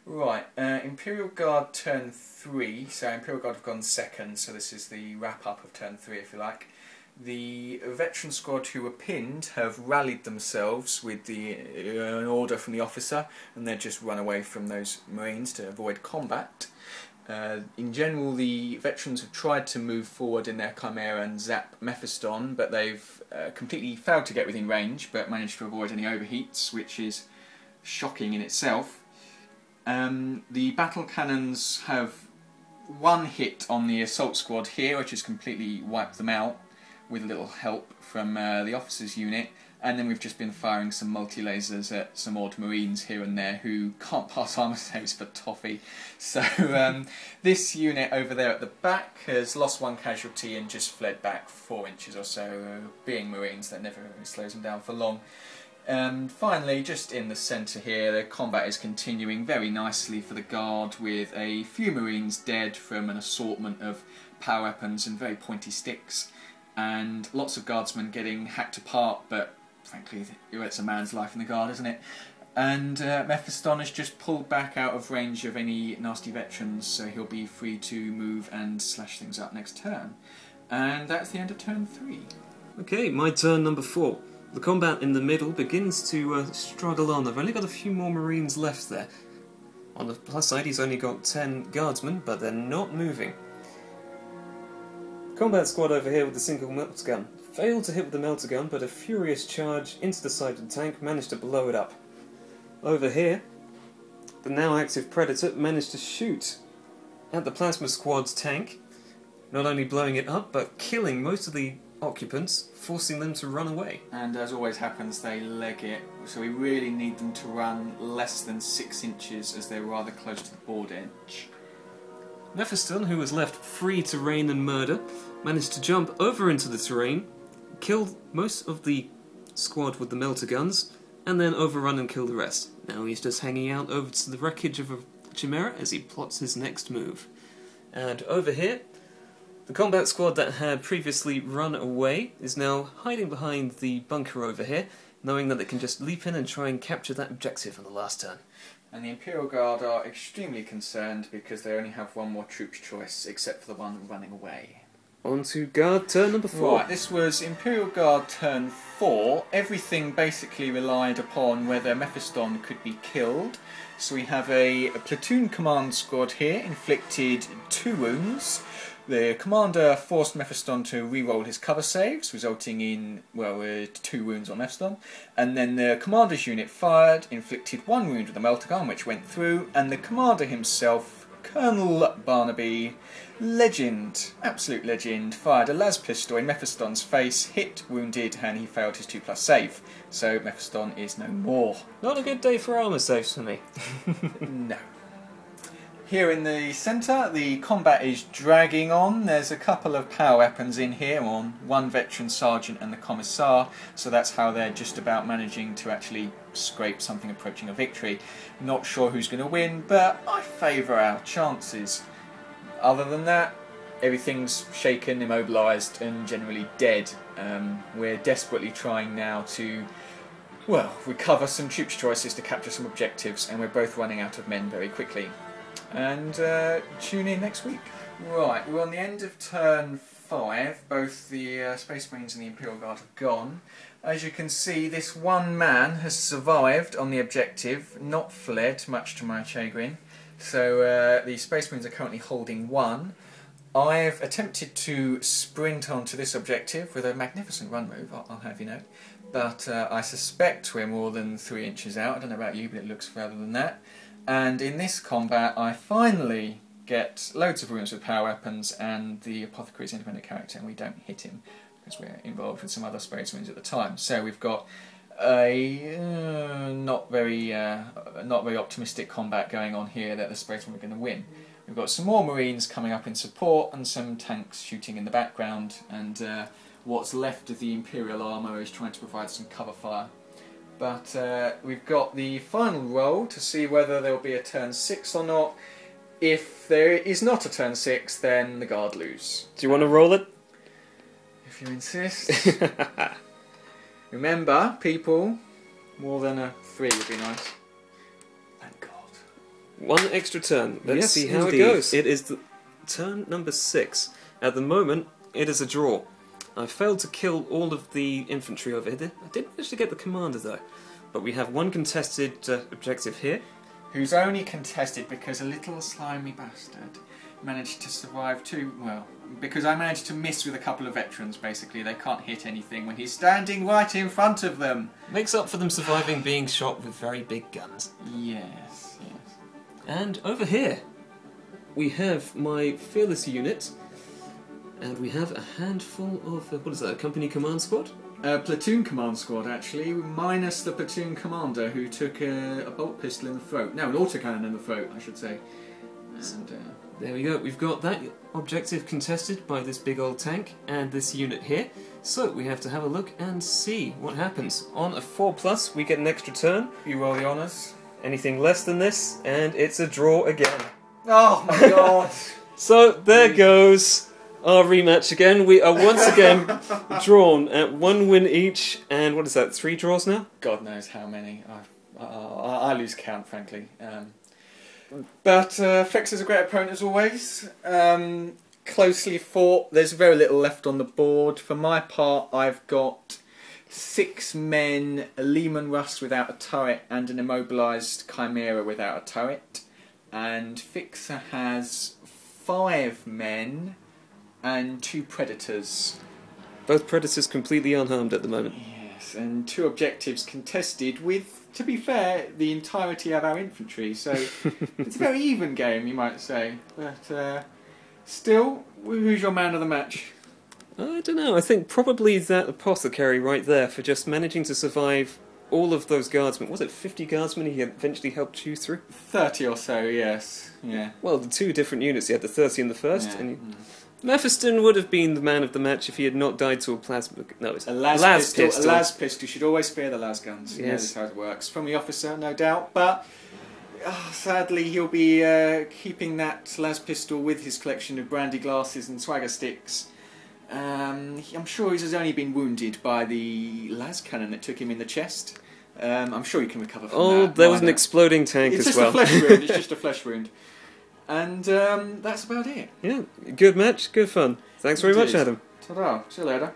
Right, Imperial Guard turn 3, so Imperial Guard have gone second, so this is the wrap-up of turn 3 if you like. The veteran squad who were pinned have rallied themselves with an order from the officer, and they've just run away from those Marines to avoid combat. In general, the veterans have tried to move forward in their Chimera and zap Mephiston, but they've completely failed to get within range, but managed to avoid any overheats, which is shocking in itself. The battle cannons have one hit on the assault squad here, which has completely wiped them out with a little help from the officers' unit, and then we've just been firing some multi-lasers at some odd Marines here and there who can't pass armour saves for toffee. So this unit over there at the back has lost one casualty and just fled back 4 inches or so. Being Marines, that never really slows them down for long. Finally, just in the centre here, the combat is continuing very nicely for the Guard, with a few Marines dead from an assortment of power weapons and very pointy sticks, and lots of Guardsmen getting hacked apart, but frankly it's a man's life in the Guard, isn't it? And Mephiston has just pulled back out of range of any nasty veterans, so he'll be free to move and slash things up next turn. And that's the end of turn 3. Okay, my turn number 4. The combat in the middle begins to struggle on. I've only got a few more Marines left there. On the plus side, he's only got 10 Guardsmen, but they're not moving. Combat squad over here with the single melt gun. Failed to hit with the melter gun, but a furious charge into the side of the tank managed to blow it up. Over here, the now active Predator managed to shoot at the plasma squad's tank, not only blowing it up, but killing most of the occupants, forcing them to run away. And as always happens, they leg it, so we really need them to run less than 6 inches, as they're rather close to the board edge. Mephiston, who was left free to rain and murder, managed to jump over into the terrain, killed most of the squad with the melter guns, and then overrun and kill the rest. Now he's just hanging out over to the wreckage of a Chimera as he plots his next move. And over here, the combat squad that had previously run away is now hiding behind the bunker over here, knowing that they can just leap in and try and capture that objective on the last turn. And the Imperial Guard are extremely concerned because they only have one more troops choice, except for the one running away. On to Guard turn number 4. Right, this was Imperial Guard turn 4. Everything basically relied upon whether Mephiston could be killed. So we have a platoon command squad here, inflicted 2 wounds. The commander forced Mephiston to re-roll his cover saves, resulting in, well, 2 wounds on Mephiston. And then the commander's unit fired, inflicted 1 wound with the melter gun, which went through, and the commander himself, Colonel Barnaby, legend, absolute legend, fired a las pistol in Mephiston's face, hit, wounded, and he failed his 2+ save. So Mephiston is no more. Not a good day for armour saves for me. No. Here in the centre, the combat is dragging on. There's a couple of power weapons in here on one veteran sergeant and the commissar, so that's how they're just about managing to actually scrape something approaching a victory. Not sure who's going to win, but I favour our chances. Other than that, everything's shaken, immobilised and generally dead. We're desperately trying now to, well, recover some troops choices to capture some objectives, and we're both running out of men very quickly. And tune in next week. Right, we're on the end of turn 5. Both the Space Marines and the Imperial Guard have gone. As you can see, this one man has survived on the objective, not fled, much to my chagrin. So the Space Marines are currently holding 1. I've attempted to sprint onto this objective with a magnificent run move, I'll have you know. But I suspect we're more than 3 inches out. I don't know about you, but it looks further than that. And in this combat, I finally get loads of wounds with power weapons, and the Apothecary is an independent character, and we don't hit him because we're involved with some other Space Marines at the time. So we've got a not very optimistic combat going on here that the Space Marines are going to win. We've got some more Marines coming up in support, and some tanks shooting in the background, and what's left of the Imperial armour is trying to provide some cover fire. But we've got the final roll to see whether there will be a turn 6 or not. If there is not a turn 6, then the Guard lose. Do you want to roll it? If you insist. Remember, people, more than a 3 would be nice. Thank God. One extra turn. Let's Yes, see how indeed. it goes. It is turn number 6. At the moment, it is a draw. I failed to kill all of the infantry over here. I did manage to get the commander though. But we have one contested objective here. Who's only contested because a little slimy bastard managed to survive too well. Because I managed to miss with a couple of veterans, basically. They can't hit anything when he's standing right in front of them. Makes up for them surviving being shot with very big guns. Yes, yes. And over here, we have my fearless unit. And we have a handful of, what is that, a company command squad? A platoon command squad, actually, minus the platoon commander who took a bolt pistol in the throat. No, an autocannon in the throat, I should say. And, there we go. We've got that objective contested by this big old tank and this unit here. So we have to have a look and see what happens. On a 4+, we get an extra turn. you roll the honours. Anything less than this, and it's a draw again. Oh my god! So there goes our rematch again. We are once again drawn at 1 win each, and what is that, 3 draws now? God knows how many. I lose count, frankly. But Flex is a great opponent as always. Closely fought. There's very little left on the board. For my part, I've got 6 men, a Lehman Russ without a turret, and an immobilised Chimera without a turret. And Fixer has 5 men and 2 Predators. Both Predators completely unharmed at the moment. Yes, and 2 objectives contested with, to be fair, the entirety of our infantry. So it's a very even game, you might say. But still, who's your man of the match? I don't know, I think probably that apothecary right there for just managing to survive all of those guardsmen. Was it 50 guardsmen he eventually helped you through? 30 or so, yes. Yeah. Well, the 2 different units, you had the 30 and the first. Yeah. And Mephiston would have been the man of the match if he had not died to a plasma... No, it's A las pistol. A las pistol. You should always fear the las guns. You know Yes. this is how it works. From the officer, no doubt. But sadly, he'll be keeping that las pistol with his collection of brandy glasses and swagger sticks. I'm sure he's only been wounded by the las cannon that took him in the chest. I'm sure he can recover from that. Oh, there was an Minor. exploding tank It's as just well. a flesh wound. It's just a flesh wound. And that's about it. Yeah, good match, good fun. Thanks very much, Indeed. Adam. Ta-da. See you later.